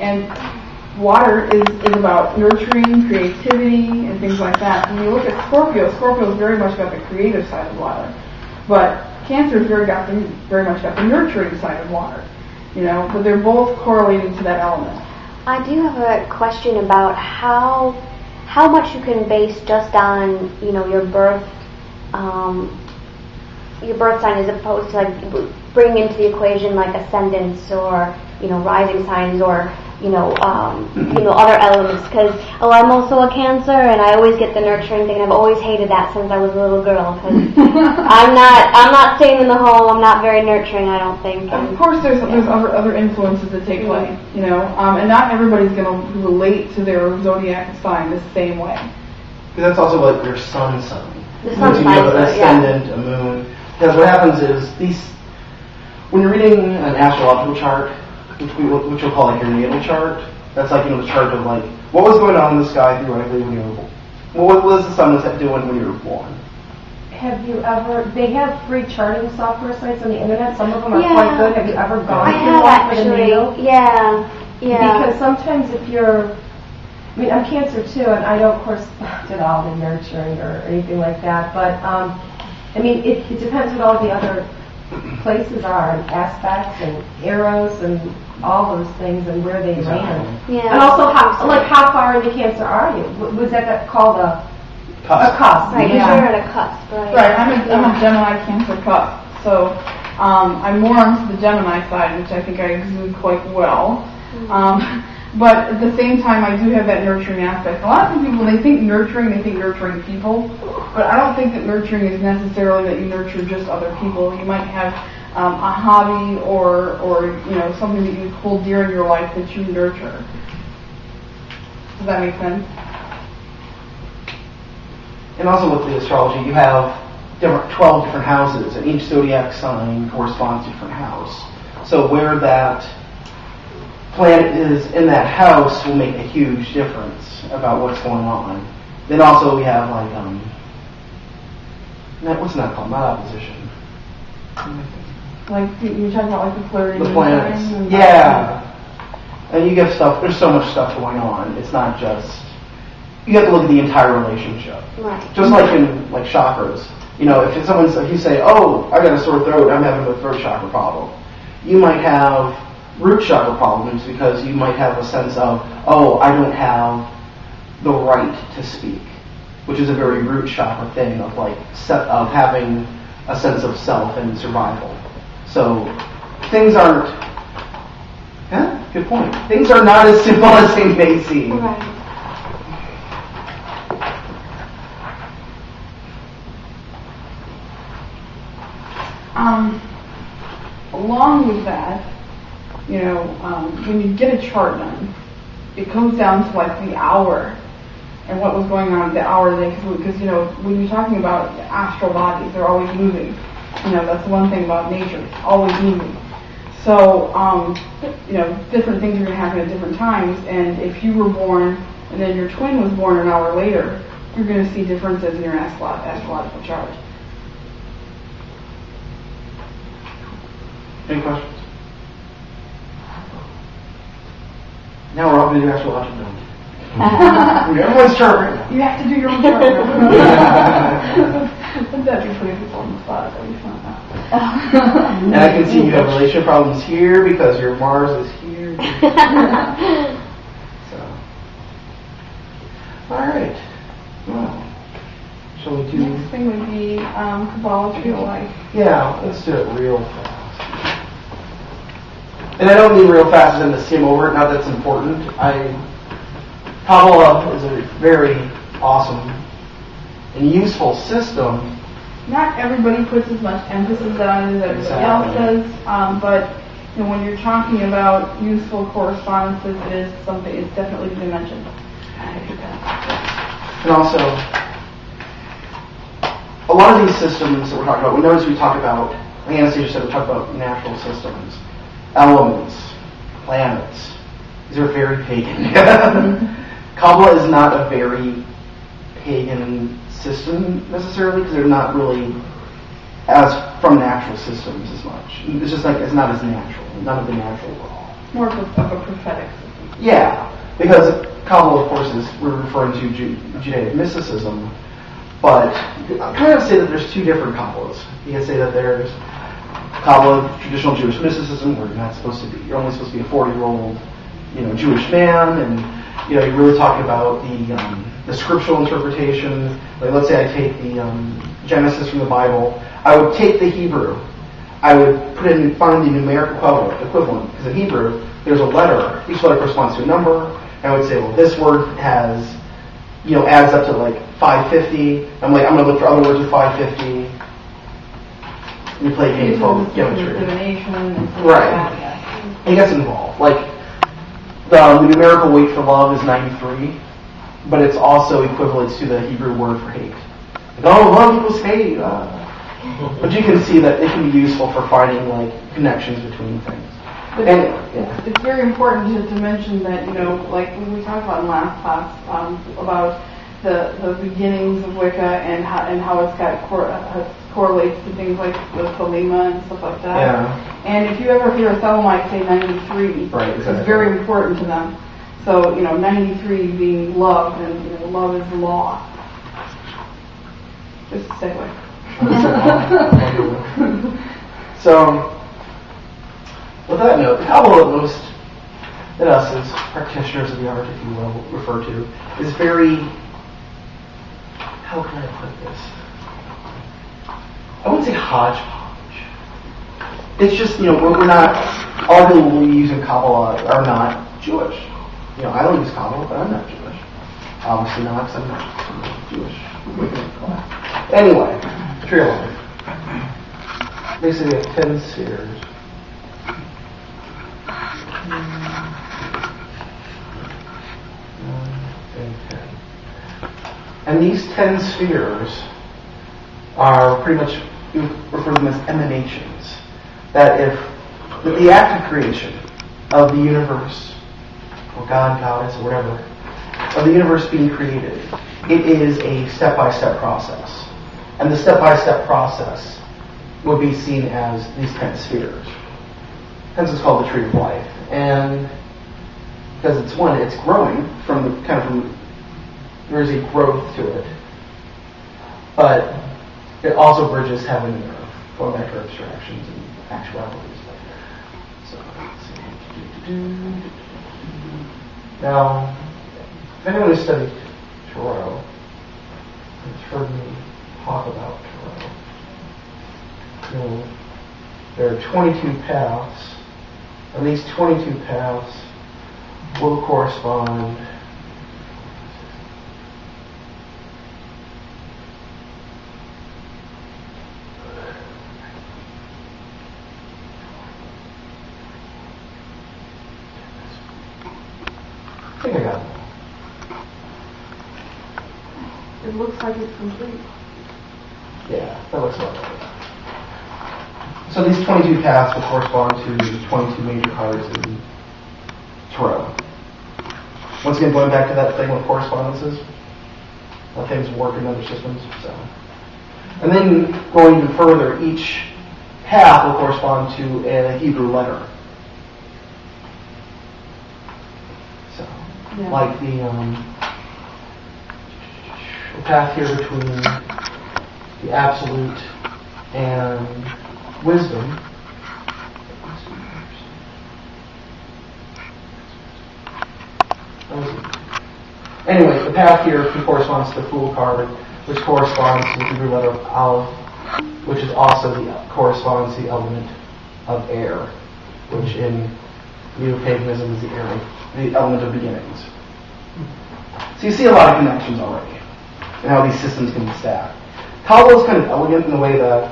And water is about nurturing, creativity, and things like that. When you look at Scorpio's very much got the creative side of water. But Cancer's very much got the nurturing side of water. But they're both correlating to that element. I do have a question about how much you can base just on, your birth sign as opposed to bringing into the equation ascendants or, rising signs or, other elements, because I'm also a Cancer, and I always get the nurturing thing, and I've always hated that since I was a little girl, because I'm not staying in the home, I'm not very nurturing, I don't think. Of course there's other influences that take place, and not everybody's going to relate to their zodiac sign the same way. Because that's also like your sun sign. The sun sign, you have an ascendant, a moon. Because what happens is, when you're reading an astrological chart, which we'll call your natal chart, that's the chart of what was going on in the sky theoretically when you were born. What was the sun doing when you were born? Have you ever? They have free charting software sites on the internet. Some of them are quite good. Have you ever gone through one for the natal? Yeah. Because sometimes if you're, I'm Cancer too, and I don't correspond at all to nurturing or anything like that. But it depends what all the other places are, and aspects and arrows and all those things, and where they land. Yeah. And also how far into Cancer are you? Was that called a cusp? Right, because you're at a cusp, right? Right, I'm a Gemini Cancer cusp, so I'm more onto the Gemini side, which I think I exude quite well. But at the same time, I do have that nurturing aspect. A lot of people, when they think nurturing people. But I don't think that nurturing is necessarily that you nurture just other people. You might have a hobby or something that you hold dear in your life that you nurture. Does that make sense? And also with the astrology, you have 12 different houses, and each zodiac sign corresponds to a different house. So where that planet is in that house will make a huge difference about what's going on. Then also we have what's that called? Not opposition. You're talking about the polarity. The planets. Yeah. And you get stuff. There's so much stuff going on. It's not just. You have to look at the entire relationship. Right. Just like in chakras. If you say, "Oh, I got a sore throat. I'm having a throat chakra problem," you might have root chakra problems because you might have a sense of, "Oh, I don't have the right to speak," which is a very root chakra thing of having a sense of self and survival. So things aren't. Yeah, good point. Things are not as simple as they may seem. Right. Along with that, when you get a chart done, it comes down to the hour and what was going on the hour they because when you're talking about astral bodies, they're always moving. That's one thing about nature, it's always moving. So different things are going to happen at different times, and if you were born and then your twin was born an hour later, you're going to see differences in your astrological chart. Any questions? Now we're all going to do astrological. Everyone's chart right now. You have to do your own chart. That'd be putting people on the spot. That'd be fun. And I can see you have relationship problems here because your Mars is here. So, all right. Well, shall we do? Next thing would be Kabbalah life. Yeah, let's do it real fast. And I don't mean real fast as in to skim over it. Not that's important. Kabbalah is a very awesome and useful system. Not everybody puts as much emphasis on it as everybody else does, but when you're talking about useful correspondences, it is something. It's definitely to be mentioned. And also, a lot of these systems that we're talking about, we talk about. Like Anastasia said, we talk about natural systems, elements, planets. These are very pagan. Kabbalah is not a very pagan system necessarily because they're not really as from natural systems as much. It's just it's not as natural. None of the natural at all. More of a prophetic system. Yeah, because Kabbalah, of course, we're referring to Judaic mysticism, but I kind of say that there's two different Kabbalists. You can say that there's Kabbalah, traditional Jewish mysticism, where you're only supposed to be a 40-year-old, Jewish man, and you're really talking about the scriptural interpretation. Like, let's say I take the Genesis from the Bible, I would take the Hebrew, I would find the numeric equivalent, because in Hebrew there's a letter. Each letter corresponds to a number. And I would say, well, this word has, adds up to like 550. I'm going to look for other words with 550. We play a game called geometry. Right. It gets involved. Like, the numerical weight for love is 93, but it's also equivalent to the Hebrew word for hate. Like, love equals hate. But you can see that it can be useful for finding like connections between things. It's very important to mention that, like when we talked about in last class about the beginnings of Wicca and how it's correlates to things like the Thelema and stuff like that. Yeah. And if you ever hear a Thelemite say 93, right, exactly. It's very important to them. So, 93 being love, and love is law. Just a segue. So, with that note, Kabbalah that us as practitioners of the art, if you will, refer to, is very, how can I put this? I wouldn't say hodgepodge. It's just, we're not, all the people we use in Kabbalah are not Jewish. I don't use Kabbalah, but I'm not Jewish. Obviously not, because I'm not Jewish. Anyway, tree of life. Basically, we have 10 spheres. And these 10 spheres are pretty much, we refer to them as emanations. That the act of creation of the universe, or God, goddess, or whatever, of the universe being created, it is a step-by-step process. And the step-by-step process would be seen as these 10 spheres. Hence it's called the tree of life. And because it's growing from there's a growth to it. But it also bridges heaven and earth, going back to abstractions and actualities. So let's see. Now, if anyone has studied tarot, has heard me talk about tarot, there are 22 paths, and these 22 paths will correspond I think I got it. It looks like it's complete. Yeah, that looks about right. So these 22 paths will correspond to the 22 major cards in tarot. Once again, going back to that thing with correspondences, how things work in other systems. So, and then going even further, each path will correspond to a Hebrew letter. So, yeah. Like the path here between the absolute and wisdom. Anyway, the path here corresponds to the Fool card, which corresponds to the Hebrew letter of Aleph, which is also corresponds to the element of air, which in neo-paganism is the element of beginnings. So you see a lot of connections already, and how these systems can be stacked. Kabbalah is kind of elegant in the way that